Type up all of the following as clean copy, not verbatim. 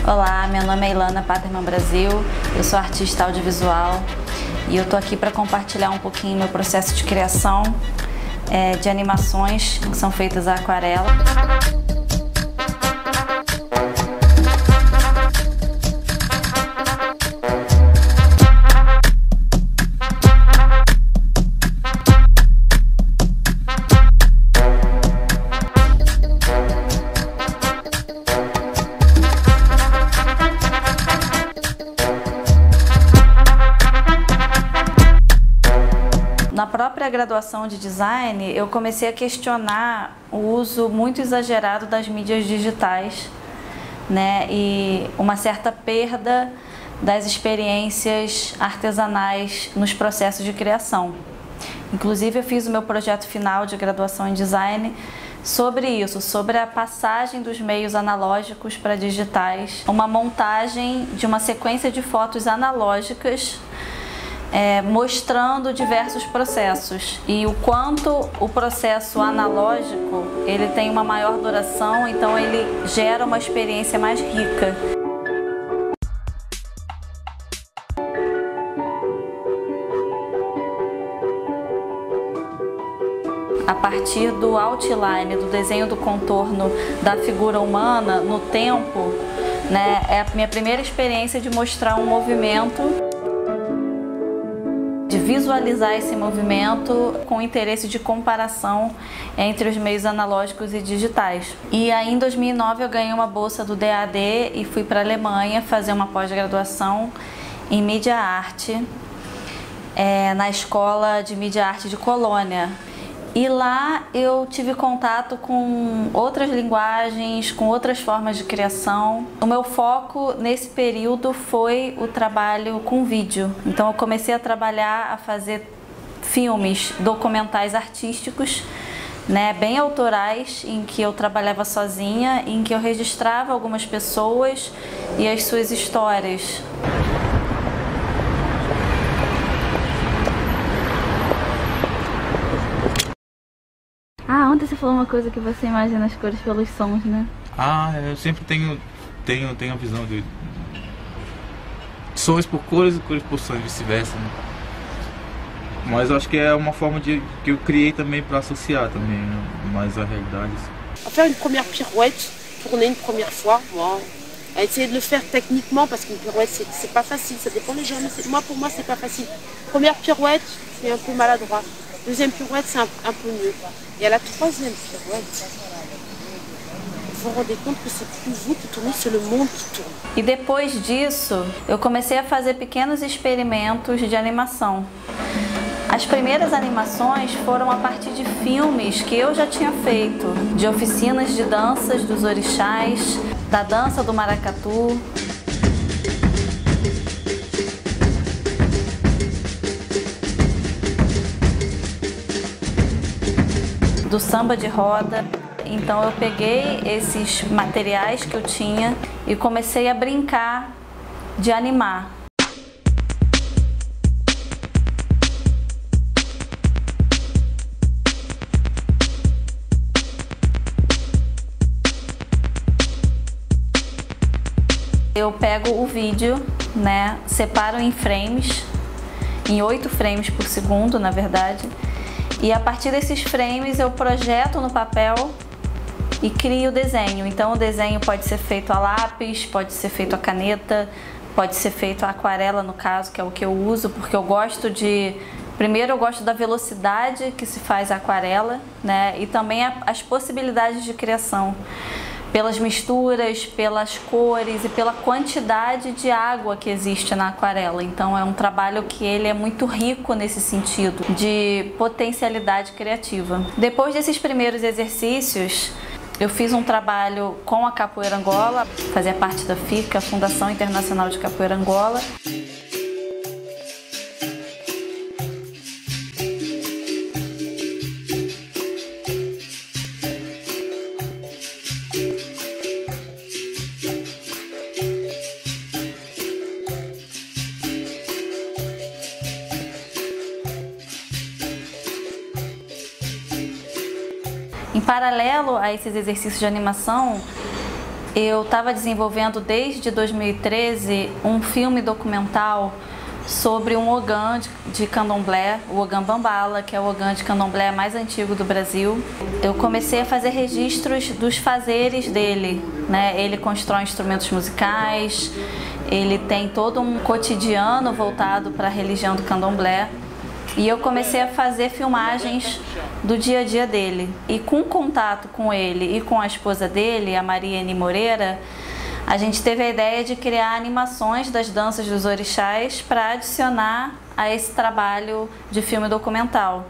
Olá, meu nome é Ilana Paterman Brasil, eu sou artista audiovisual e eu tô aqui para compartilhar um pouquinho meu processo de criação de animações que são feitas à aquarela. Na própria graduação de design, eu comecei a questionar o uso muito exagerado das mídias digitais, né, e uma certa perda das experiências artesanais nos processos de criação. Inclusive, eu fiz o meu projeto final de graduação em design sobre isso, sobre a passagem dos meios analógicos para digitais, uma montagem de uma sequência de fotos analógicas mostrando diversos processos e o quanto o processo analógico ele tem uma maior duração, então ele gera uma experiência mais rica. A partir do outline, do desenho do contorno da figura humana no tempo, né, é a minha primeira experiência de mostrar um movimento, de visualizar esse movimento com interesse de comparação entre os meios analógicos e digitais. E aí em 2009 eu ganhei uma bolsa do DAD e fui para a Alemanha fazer uma pós-graduação em Mídia Arte, na Escola de Mídia Arte de Colônia. E lá eu tive contato com outras linguagens, com outras formas de criação. O meu foco nesse período foi o trabalho com vídeo. Então eu comecei a trabalhar, a fazer filmes documentais artísticos, né, bem autorais, em que eu trabalhava sozinha, em que eu registrava algumas pessoas e as suas histórias. Ah, ontem você falou uma coisa que você imagina as cores pelos sons, né? Eu sempre tenho a visão de sons por cores e cores por sons, vice-versa, né? Mas eu acho que é uma forma que eu criei também para associar também, né, mais a realidade. À faire une première pirouette, tourner une première fois, moi, à essayer de le faire techniquement parce qu'une pirouette c'est pas facile, ça dépend des gens, mais pour moi c'est pas facile. Première pirouette, c'est un peu maladroit. Deuxième pirouette, c'est un peu mieux. Et à la troisième pirouette, vous vous rendez compte que c'est plus vous qui tournez, c'est le monde qui tourne. E depois disso, eu comecei a fazer pequenos experimentos de animação. As primeiras animações foram a partir de filmes que eu já tinha feito, de oficinas de danças dos orixás, da dança do maracatu. Do samba de roda. Então eu peguei esses materiais que eu tinha e comecei a brincar de animar. Eu pego o vídeo, né, separo em frames, em 8 frames por segundo, na verdade. E a partir desses frames eu projeto no papel e crio o desenho. Então o desenho pode ser feito a lápis, pode ser feito a caneta, pode ser feito a aquarela no caso, que é o que eu uso, porque eu gosto de... Primeiro eu gosto da velocidade que se faz a aquarela, né? E também as possibilidades de criação. Pelas misturas, pelas cores e pela quantidade de água que existe na aquarela. Então é um trabalho que ele é muito rico nesse sentido de potencialidade criativa. Depois desses primeiros exercícios, eu fiz um trabalho com a Capoeira Angola, fazia parte da FICA, a Fundação Internacional de Capoeira Angola. Em paralelo a esses exercícios de animação, Eu estava desenvolvendo desde 2013 um filme documental sobre um ogã de candomblé, o Ogã Bambala, que é o ogã de candomblé mais antigo do Brasil. Eu comecei a fazer registros dos fazeres dele, né? Ele constrói instrumentos musicais, ele tem todo um cotidiano voltado para a religião do candomblé. E eu comecei a fazer filmagens do dia a dia dele. E com contato com ele e com a esposa dele, a Mariene Moreira, a gente teve a ideia de criar animações das danças dos orixás para adicionar a esse trabalho de filme documental.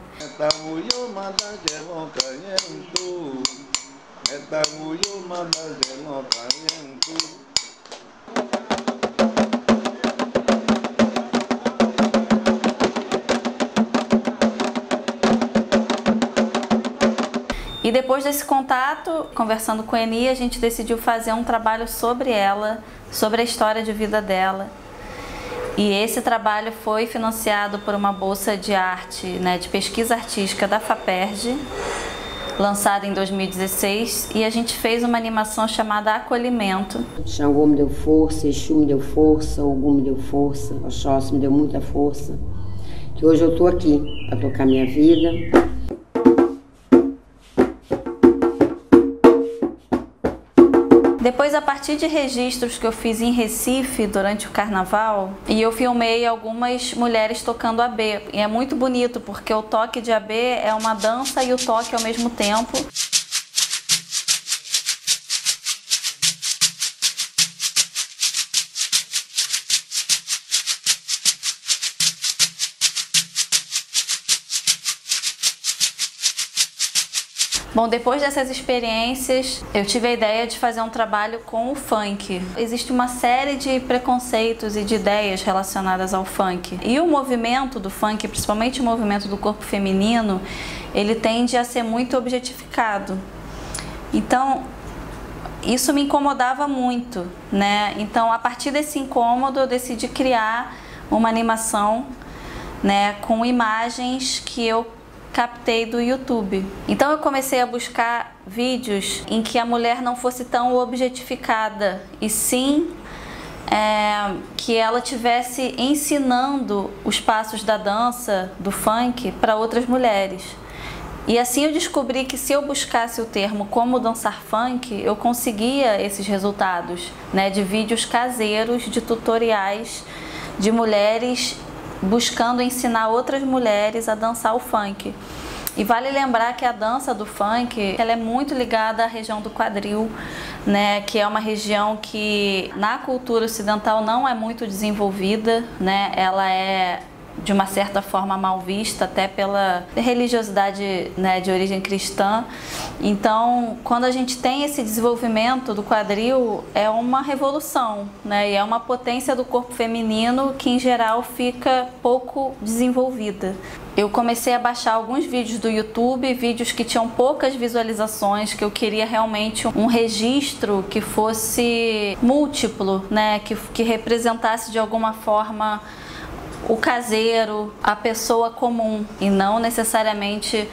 E depois desse contato, conversando com a Eni, a gente decidiu fazer um trabalho sobre ela, sobre a história de vida dela. E esse trabalho foi financiado por uma bolsa de arte, né, de pesquisa artística da FAPERJ, lançada em 2016, e a gente fez uma animação chamada Acolhimento. Xangô me deu força, Exu me deu força, Ogum me deu força, Oxóssi me deu muita força, que hoje eu estou aqui para tocar minha vida. Depois, a partir de registros que eu fiz em Recife durante o carnaval, e eu filmei algumas mulheres tocando abê. E é muito bonito, porque o toque de abê é uma dança e o toque ao mesmo tempo. Bom, depois dessas experiências, eu tive a ideia de fazer um trabalho com o funk. Existe uma série de preconceitos e de ideias relacionadas ao funk. E o movimento do funk, principalmente o movimento do corpo feminino, ele tende a ser muito objetificado. Então, isso me incomodava muito, né? Então, a partir desse incômodo, eu decidi criar uma animação, né, com imagens que eu captei do YouTube. Então eu comecei a buscar vídeos em que a mulher não fosse tão objetificada, e sim que ela tivesse ensinando os passos da dança, do funk, para outras mulheres. E assim eu descobri que se eu buscasse o termo como dançar funk, eu conseguia esses resultados, né, de vídeos caseiros, de tutoriais de mulheres buscando ensinar outras mulheres a dançar o funk. E vale lembrar que a dança do funk, ela é muito ligada à região do quadril, né, que é uma região que na cultura ocidental não é muito desenvolvida, né, ela é de uma certa forma mal vista, até pela religiosidade, né, de origem cristã. Então, quando a gente tem esse desenvolvimento do quadril, é uma revolução, né, e é uma potência do corpo feminino que, em geral, fica pouco desenvolvida. Eu comecei a baixar alguns vídeos do YouTube, vídeos que tinham poucas visualizações, que eu queria realmente um registro que fosse múltiplo, né, que representasse de alguma forma o caseiro, a pessoa comum, e não necessariamente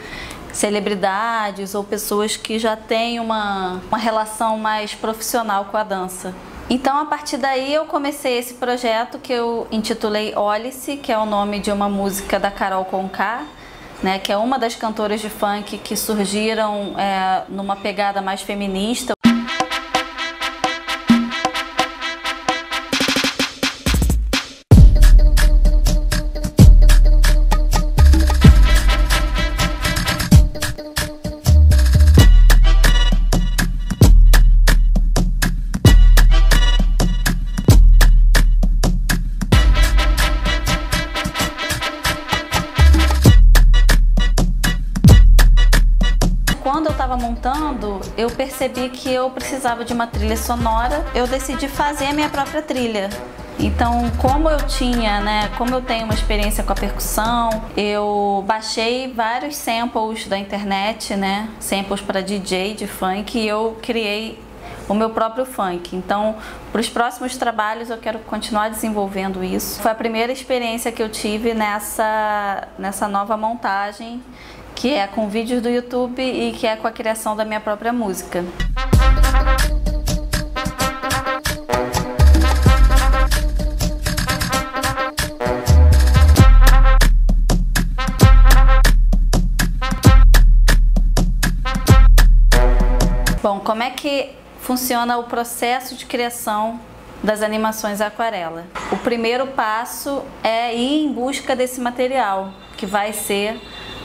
celebridades ou pessoas que já têm uma relação mais profissional com a dança. Então, a partir daí, eu comecei esse projeto que eu intitulei Olhe-se, que é o nome de uma música da Carol Conká, né, que é uma das cantoras de funk que surgiram numa pegada mais feminista. Quando eu estava montando, eu percebi que eu precisava de uma trilha sonora. Eu decidi fazer a minha própria trilha. Então, como eu tenho uma experiência com a percussão, eu baixei vários samples da internet, né, samples para DJ de funk, e eu criei o meu próprio funk. Então, para os próximos trabalhos eu quero continuar desenvolvendo isso. Foi a primeira experiência que eu tive nessa nova montagem, que é com vídeos do YouTube e que é com a criação da minha própria música. funciona o processo de criação das animações aquarela. O primeiro passo é ir em busca desse material que vai ser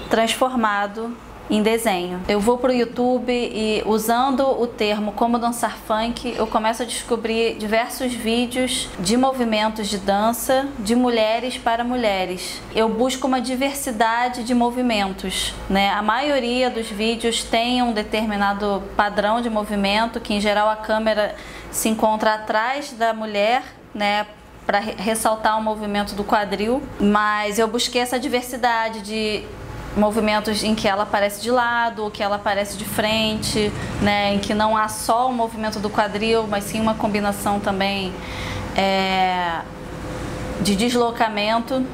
transformado em desenho. Eu vou para o YouTube e, usando o termo como dançar funk, eu começo a descobrir diversos vídeos de movimentos de dança de mulheres para mulheres. Eu busco uma diversidade de movimentos, né? A maioria dos vídeos tem um determinado padrão de movimento, que em geral a câmera se encontra atrás da mulher, né, para ressaltar o movimento do quadril, mas eu busquei essa diversidade de movimentos em que ela aparece de lado, ou que ela aparece de frente, né, em que não há só o movimento do quadril, mas sim uma combinação também de deslocamento,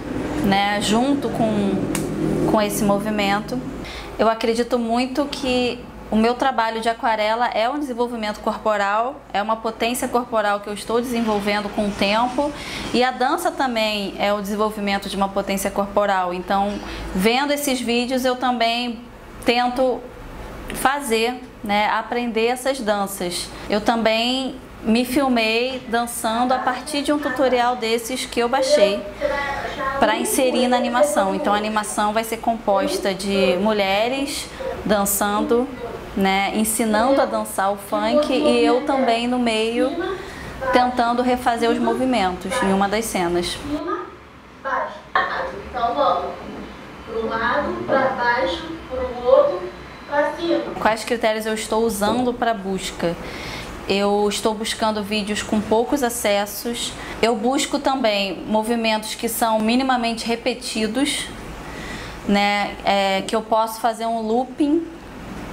né, junto com esse movimento. Eu acredito muito que o meu trabalho de aquarela é um desenvolvimento corporal, é uma potência corporal que eu estou desenvolvendo com o tempo, e a dança também é o desenvolvimento de uma potência corporal. Então, vendo esses vídeos, eu também tento fazer, né, aprender essas danças. Eu também me filmei dançando a partir de um tutorial desses que eu baixei para inserir na animação. Então, a animação vai ser composta de mulheres dançando, né, ensinando a dançar o funk, e eu também no meio tentando refazer os movimentos em uma das cenas. Baixo. Então vamos para um lado, para baixo, para o outro, para cima. Quais critérios eu estou usando para busca? Eu estou buscando vídeos com poucos acessos. Eu busco também movimentos que são minimamente repetidos, né, que eu posso fazer um looping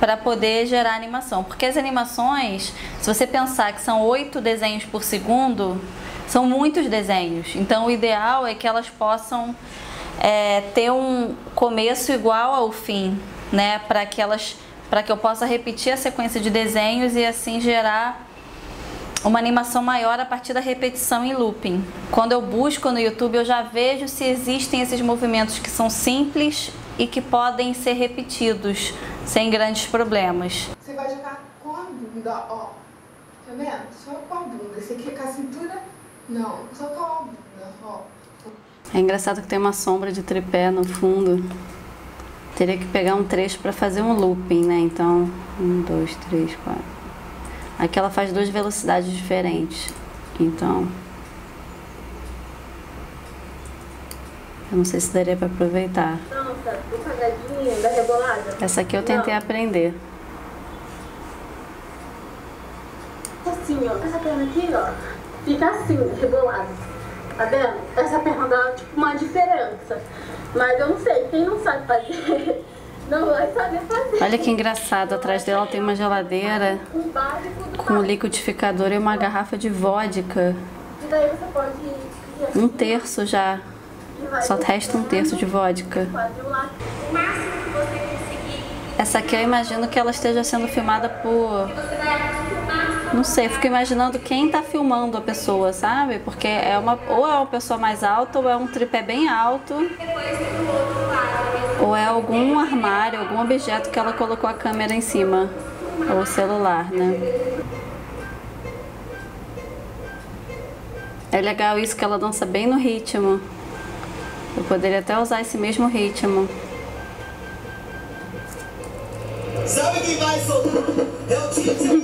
para poder gerar animação. Porque as animações, se você pensar que são 8 desenhos por segundo, são muitos desenhos. Então o ideal é que elas possam ter um começo igual ao fim, né, para que eu possa repetir a sequência de desenhos e assim gerar uma animação maior a partir da repetição em looping. Quando eu busco no YouTube, eu já vejo se existem esses movimentos que são simples e que podem ser repetidos sem grandes problemas. Você vai jogar com a bunda, ó. Tá vendo? Só com a bunda. Esse aqui é com a cintura? Não, só com a bunda, ó. É engraçado que tem uma sombra de tripé no fundo. Teria que pegar um trecho para fazer um looping, né? Então, 1, 2, 3, 4. Aqui ela faz 2 velocidades diferentes. Então, eu não sei se daria para aproveitar. Dança do quadradinho, da rebolada. Essa aqui eu tentei aprender. Assim, ó. Essa perna aqui, ó. Fica assim, rebolada. Tá vendo? Essa perna dá, tipo, uma diferença. Mas eu não sei, quem não sabe fazer, não vai saber fazer. Olha que engraçado, atrás dela tem uma geladeira com um liquidificador e uma garrafa de vodka. E daí você pode... 1/3 já. Só resta 1/3 de vodka. Essa aqui eu imagino que ela esteja sendo filmada por... Não sei, fico imaginando quem tá filmando a pessoa, sabe? Porque ou é uma pessoa mais alta, ou é um tripé bem alto, ou é algum armário, algum objeto que ela colocou a câmera em cima, ou o celular, né? É legal isso, que ela dança bem no ritmo. Eu poderia até usar esse mesmo ritmo. Sabe quem vai soltar? É o Tite.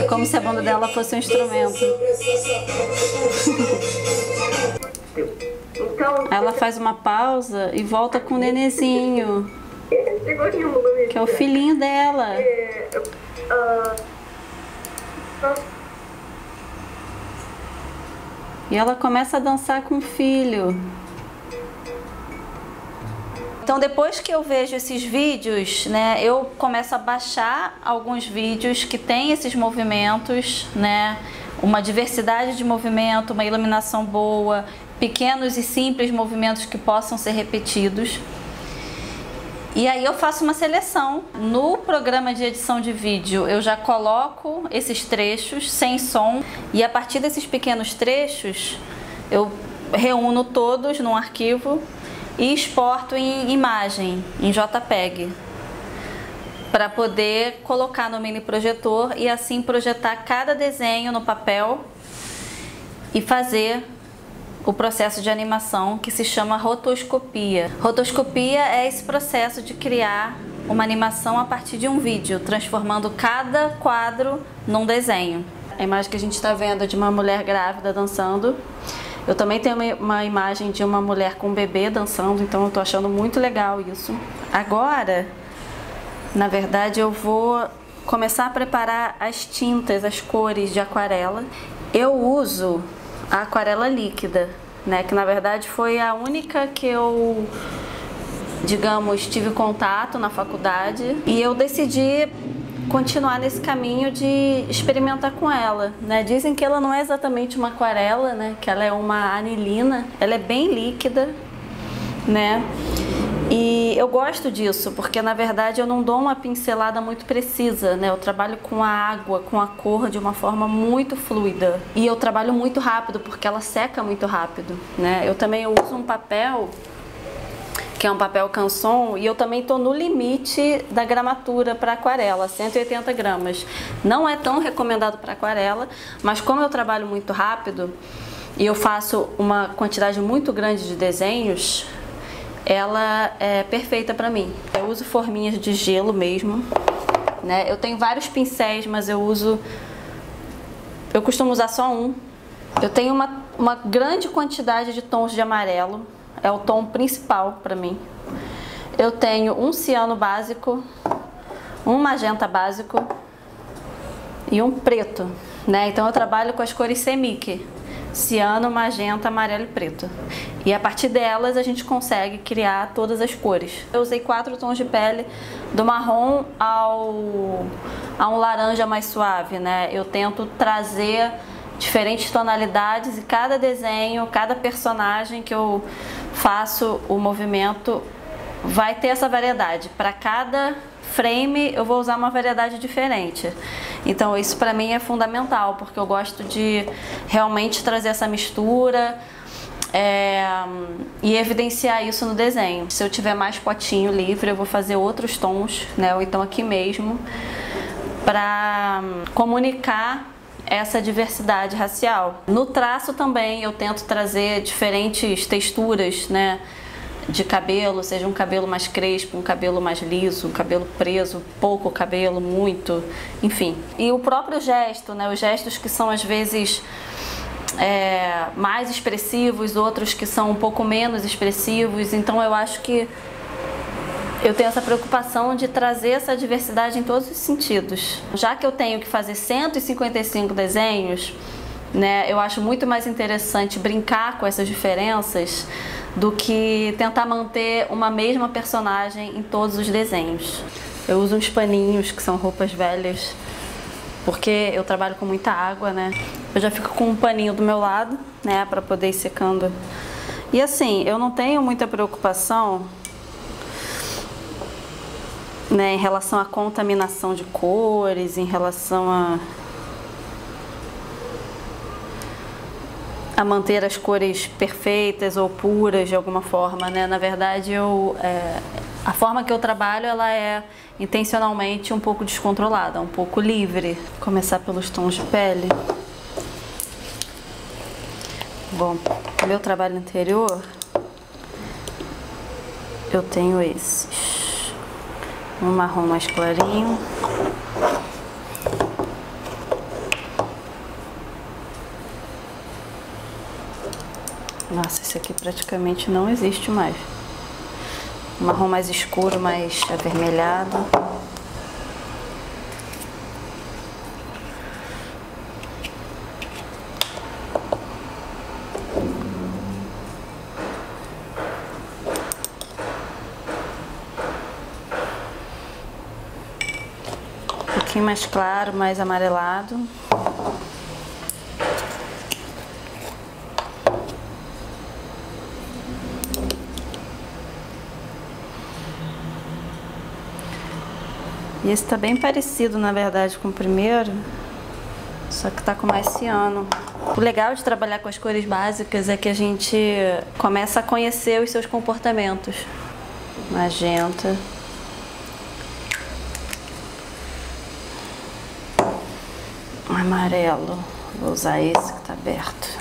Como se a bunda dela fosse um instrumento. Aí ela faz uma pausa e volta com o nenezinho, que é o filhinho dela. E ela começa a dançar com o filho. Então, depois que eu vejo esses vídeos, né, eu começo a baixar alguns vídeos que têm esses movimentos, né, uma diversidade de movimento, uma iluminação boa, pequenos e simples movimentos que possam ser repetidos. E aí eu faço uma seleção. No programa de edição de vídeo, eu já coloco esses trechos sem som, e a partir desses pequenos trechos, eu reúno todos num arquivo e exporto em imagem, em JPEG. para poder colocar no mini projetor e assim projetar cada desenho no papel e fazer o processo de animação que se chama rotoscopia. Rotoscopia é esse processo de criar uma animação a partir de um vídeo, transformando cada quadro num desenho. A imagem que a gente está vendo é de uma mulher grávida dançando. Eu também tenho uma imagem de uma mulher com um bebê dançando, então eu estou achando muito legal isso. Agora, na verdade, eu vou começar a preparar as tintas, as cores de aquarela. Eu uso a aquarela líquida, né, que na verdade foi a única que eu, digamos, tive contato na faculdade, e eu decidi continuar nesse caminho de experimentar com ela, né? Dizem que ela não é exatamente uma aquarela, né, que ela é uma anilina, ela é bem líquida, né? E eu gosto disso, porque na verdade eu não dou uma pincelada muito precisa, né? Eu trabalho com a água, com a cor de uma forma muito fluida. E eu trabalho muito rápido, porque ela seca muito rápido, né? Eu também uso um papel, que é um papel Canson, e eu também estou no limite da gramatura para aquarela, 180 gramas. Não é tão recomendado para aquarela, mas como eu trabalho muito rápido e eu faço uma quantidade muito grande de desenhos, ela é perfeita para mim. Eu uso forminhas de gelo mesmo, né? Eu tenho vários pincéis, mas eu costumo usar só um. Eu tenho uma grande quantidade de tons de amarelo, é o tom principal para mim. Eu tenho um ciano básico, um magenta básico e um preto, né? Então eu trabalho com as cores semic: ciano, magenta, amarelo e preto. E a partir delas a gente consegue criar todas as cores. Eu usei 4 tons de pele, do marrom a um laranja mais suave, né? Eu tento trazer diferentes tonalidades e cada desenho, cada personagem que eu faço o movimento vai ter essa variedade. Para cada frame eu vou usar uma variedade diferente. Então isso para mim é fundamental, porque eu gosto de realmente trazer essa mistura e evidenciar isso no desenho. Se eu tiver mais potinho livre, eu vou fazer outros tons, né? Ou então aqui mesmo, para comunicar essa diversidade racial. No traço também eu tento trazer diferentes texturas, né, de cabelo, seja um cabelo mais crespo, um cabelo mais liso, um cabelo preso, pouco cabelo, muito, enfim. E o próprio gesto, né, os gestos que são às vezes mais expressivos, outros que são um pouco menos expressivos. Então eu acho que eu tenho essa preocupação de trazer essa diversidade em todos os sentidos. Já que eu tenho que fazer 155 desenhos, né, eu acho muito mais interessante brincar com essas diferenças do que tentar manter uma mesma personagem em todos os desenhos. Eu uso uns paninhos que são roupas velhas, porque eu trabalho com muita água, né? Eu já fico com um paninho do meu lado, né, para poder ir secando. E assim, eu não tenho muita preocupação, né, em relação à contaminação de cores, em relação a manter as cores perfeitas ou puras de alguma forma, né? Na verdade, a forma que eu trabalho, ela é intencionalmente um pouco descontrolada, um pouco livre. Vou começar pelos tons de pele. Bom, no meu trabalho anterior, eu tenho esses. Um marrom mais clarinho. Nossa, esse aqui praticamente não existe mais. Um marrom mais escuro, mais avermelhado. Um pouquinho mais claro, mais amarelado. E esse tá bem parecido, na verdade, com o primeiro, só que tá com mais ciano. O legal de trabalhar com as cores básicas é que a gente começa a conhecer os seus comportamentos. Magenta. amarelo. Vou usar esse que tá aberto.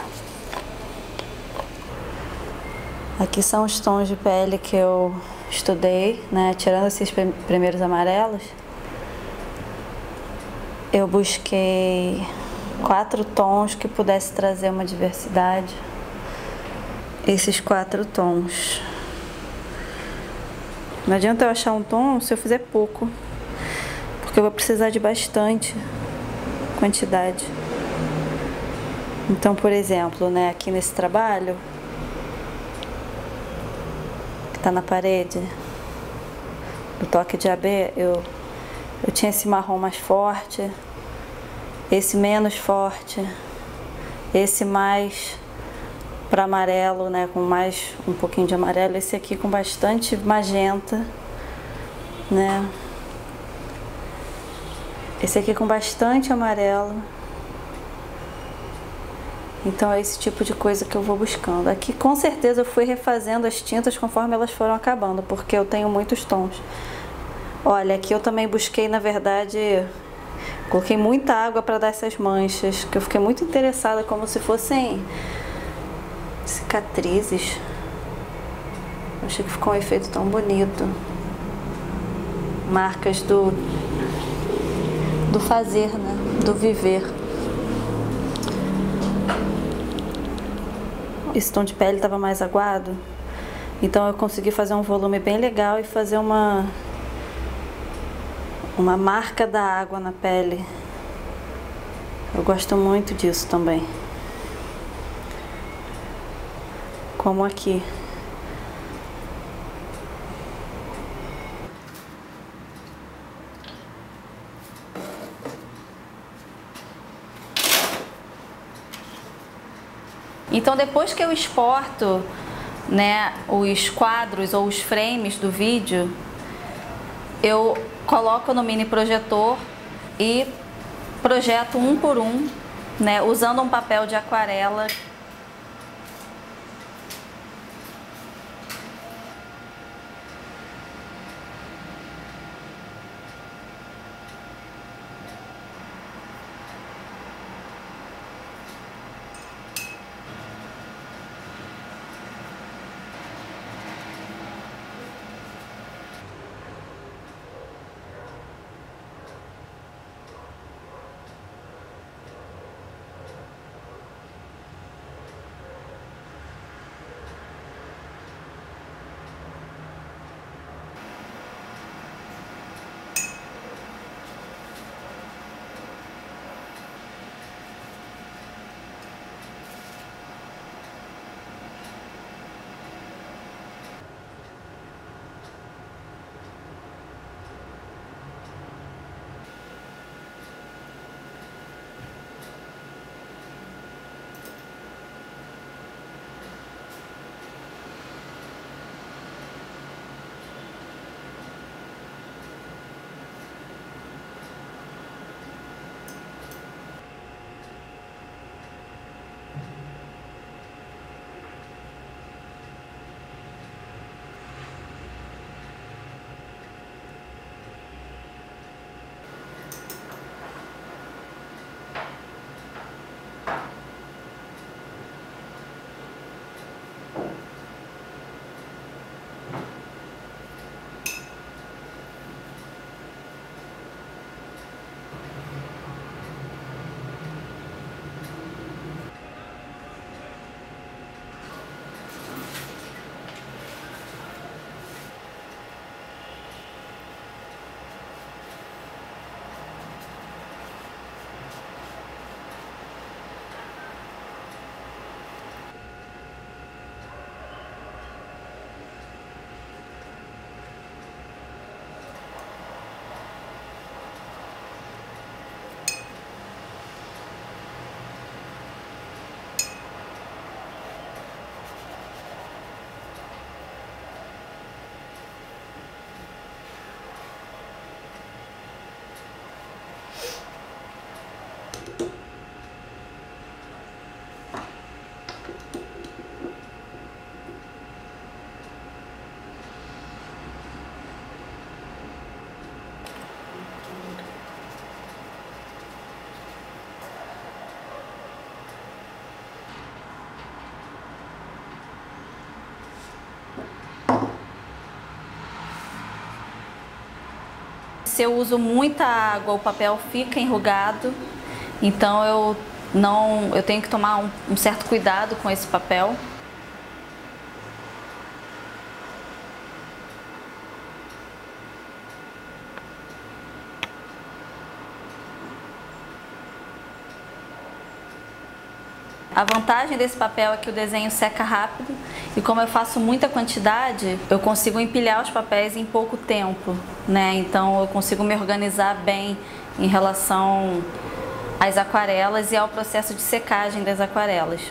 Aqui são os tons de pele que eu estudei, né? Tirando esses primeiros amarelos, eu busquei 4 tons que pudesse trazer uma diversidade. Esses 4 tons. Não adianta eu achar um tom se eu fizer pouco, porque eu vou precisar de bastante quantidade. Então, por exemplo, né, aqui nesse trabalho que tá na parede do toque de AB, eu tinha esse marrom mais forte, esse menos forte, esse mais para amarelo, né, com mais um pouquinho de amarelo, esse aqui com bastante magenta, né? Esse aqui com bastante amarelo. Então é esse tipo de coisa que eu vou buscando. Aqui com certeza eu fui refazendo as tintas conforme elas foram acabando, porque eu tenho muitos tons. Olha, aqui eu também busquei, na verdade, coloquei muita água para dar essas manchas, que eu fiquei muito interessada, como se fossem cicatrizes. Eu achei que ficou um efeito tão bonito. Marcas do fazer, né? Do viver. Esse tom de pele estava mais aguado, então eu consegui fazer um volume bem legal e fazer uma marca da água na pele. Eu gosto muito disso também. Como aqui. Então, depois que eu exporto, né, os quadros ou os frames do vídeo, eu coloco no mini projetor e projeto um por um, né, usando um papel de aquarela. se eu uso muita água, o papel fica enrugado, então eu tenho que tomar um certo cuidado com esse papel. A vantagem desse papel é que o desenho seca rápido e como eu faço muita quantidade, eu consigo empilhar os papéis em pouco tempo, né? Então eu consigo me organizar bem em relação às aquarelas e ao processo de secagem das aquarelas.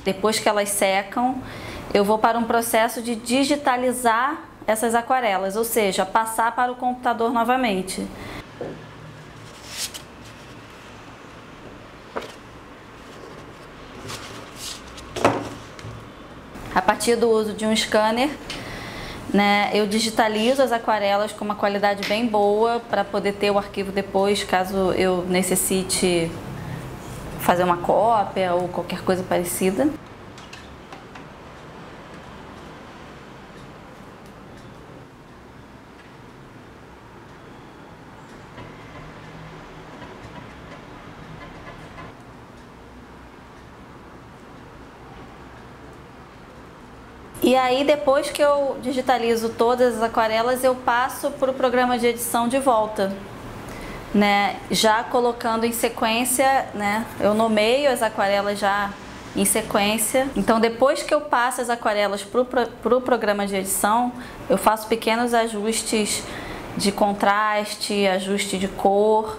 Depois que elas secam, eu vou para um processo de digitalizar essas aquarelas, ou seja, passar para o computador novamente. A partir do uso de um scanner, né, eu digitalizo as aquarelas com uma qualidade bem boa para poder ter o arquivo depois, caso eu necessite fazer uma cópia ou qualquer coisa parecida. E aí, depois que eu digitalizo todas as aquarelas, eu passo para o programa de edição de volta, né? Já colocando em sequência, né? Eu nomeio as aquarelas já em sequência. Então, depois que eu passo as aquarelas para o programa de edição, eu faço pequenos ajustes de contraste, ajuste de cor,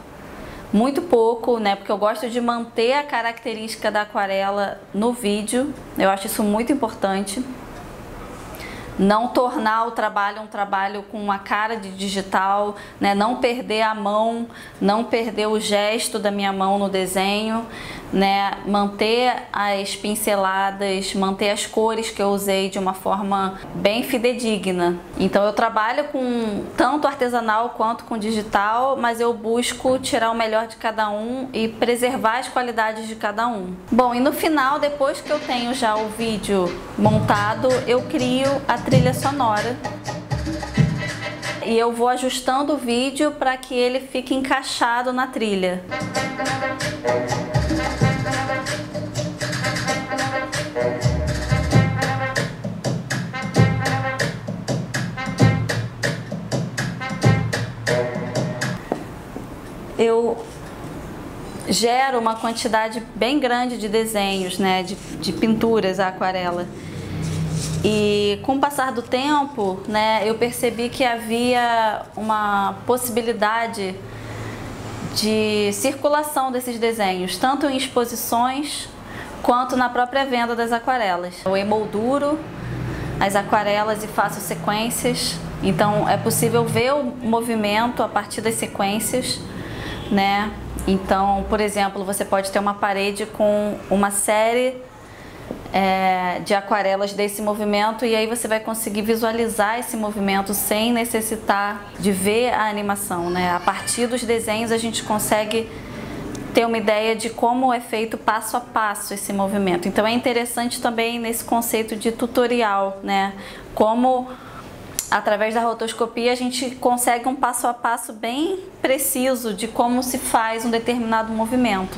muito pouco, né? Porque eu gosto de manter a característica da aquarela no vídeo. Eu acho isso muito importante. Não tornar o trabalho um trabalho com uma cara de digital, né? Não perder a mão, não perder o gesto da minha mão no desenho, né? Manter as pinceladas, manter as cores que eu usei de uma forma bem fidedigna. Então eu trabalho com tanto artesanal quanto com digital, mas eu busco tirar o melhor de cada um e preservar as qualidades de cada um. Bom, e no final, depois que eu tenho já o vídeo montado, eu crio a trilha sonora e eu vou ajustando o vídeo para que ele fique encaixado na trilha. Eu gero uma quantidade bem grande de desenhos, né, de pinturas à aquarela. E com o passar do tempo, né, eu percebi que havia uma possibilidade de circulação desses desenhos, tanto em exposições quanto na própria venda das aquarelas. Eu emolduro as aquarelas e faço sequências, então é possível ver o movimento a partir das sequências, né? Então, por exemplo, você pode ter uma parede com uma série de aquarelas desse movimento e aí você vai conseguir visualizar esse movimento sem necessitar de ver a animação, né? A partir dos desenhos a gente consegue ter uma ideia de como é feito passo a passo esse movimento. Então é interessante também nesse conceito de tutorial, né? Como através da rotoscopia a gente consegue um passo a passo bem preciso de como se faz um determinado movimento.